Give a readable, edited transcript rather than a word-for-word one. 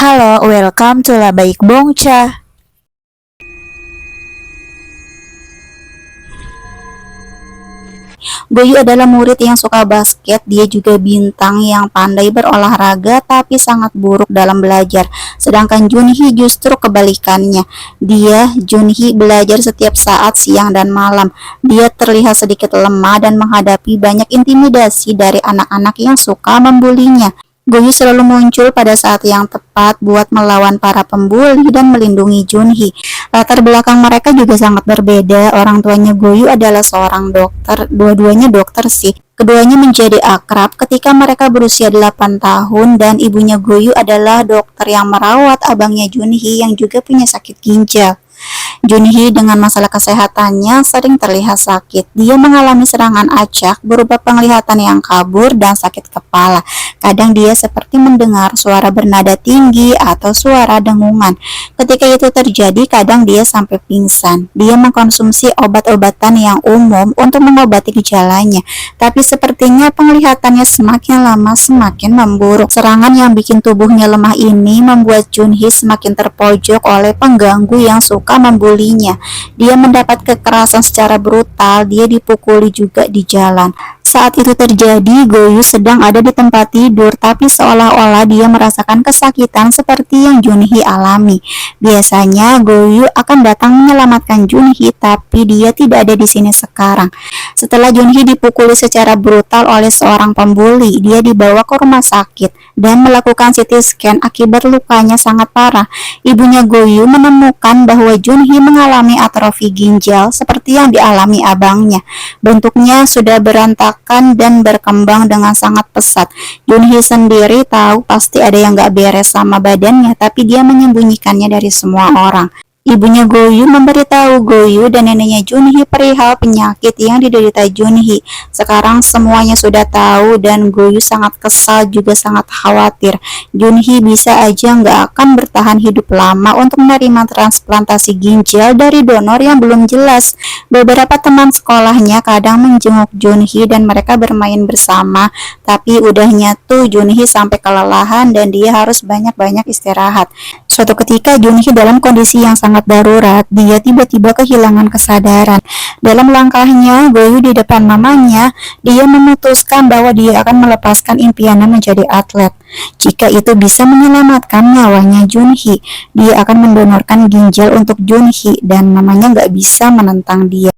Halo, welcome to Labaik Bongca. Goyu adalah murid yang suka basket, dia juga bintang yang pandai berolahraga tapi sangat buruk dalam belajar. Sedangkan Junhee justru kebalikannya. Junhee belajar setiap saat siang dan malam. Dia terlihat sedikit lemah dan menghadapi banyak intimidasi dari anak-anak yang suka membulinya. Goyu selalu muncul pada saat yang tepat buat melawan para pembuli dan melindungi Junhee. Latar belakang mereka juga sangat berbeda. Orang tuanya Goyu adalah seorang dokter, dua-duanya dokter sih. Keduanya menjadi akrab ketika mereka berusia 8 tahun dan ibunya Goyu adalah dokter yang merawat abangnya Junhee yang juga punya sakit ginjal. Junhee dengan masalah kesehatannya sering terlihat sakit. Dia mengalami serangan acak berupa penglihatan yang kabur dan sakit kepala. Kadang dia seperti mendengar suara bernada tinggi atau suara dengungan. Ketika itu terjadi, kadang dia sampai pingsan. Dia mengkonsumsi obat-obatan yang umum untuk mengobati gejalanya, tapi sepertinya penglihatannya semakin lama semakin memburuk. Serangan yang bikin tubuhnya lemah ini membuat Junhee semakin terpojok oleh pengganggu yang suka membulinya. Dia mendapat kekerasan secara brutal, dia dipukuli juga di jalan. Saat itu terjadi, Goyu sedang ada di tempat tidur, tapi seolah-olah dia merasakan kesakitan seperti yang Junhee alami. Biasanya Goyu akan datang menyelamatkan Junhee, tapi dia tidak ada di sini sekarang. Setelah Junhee dipukuli secara brutal oleh seorang pembuli, dia dibawa ke rumah sakit dan melakukan CT scan akibat lukanya sangat parah. Ibunya Goyu menemukan bahwa Junhee mengalami atrofi ginjal seperti yang dialami abangnya. Bentuknya sudah berantakan dan berkembang dengan sangat pesat. Junhee sendiri tahu pasti ada yang gak beres sama badannya, tapi dia menyembunyikannya dari semua orang. Ibunya Goyu memberitahu Goyu dan neneknya Junhee perihal penyakit yang diderita Junhee. Sekarang semuanya sudah tahu dan Goyu sangat kesal juga sangat khawatir. Junhee bisa aja nggak akan bertahan hidup lama untuk menerima transplantasi ginjal dari donor yang belum jelas. Beberapa teman sekolahnya kadang menjenguk Junhee dan mereka bermain bersama, tapi udahnya tuh Junhee sampai kelelahan dan dia harus banyak-banyak istirahat. Suatu ketika Junhee dalam kondisi yang sangat darurat, dia tiba-tiba kehilangan kesadaran. Dalam langkahnya Goyu di depan mamanya, dia memutuskan bahwa dia akan melepaskan impiannya menjadi atlet. Jika itu bisa menyelamatkan nyawanya Junhee, dia akan mendonorkan ginjal untuk Junhee dan mamanya nggak bisa menentang dia.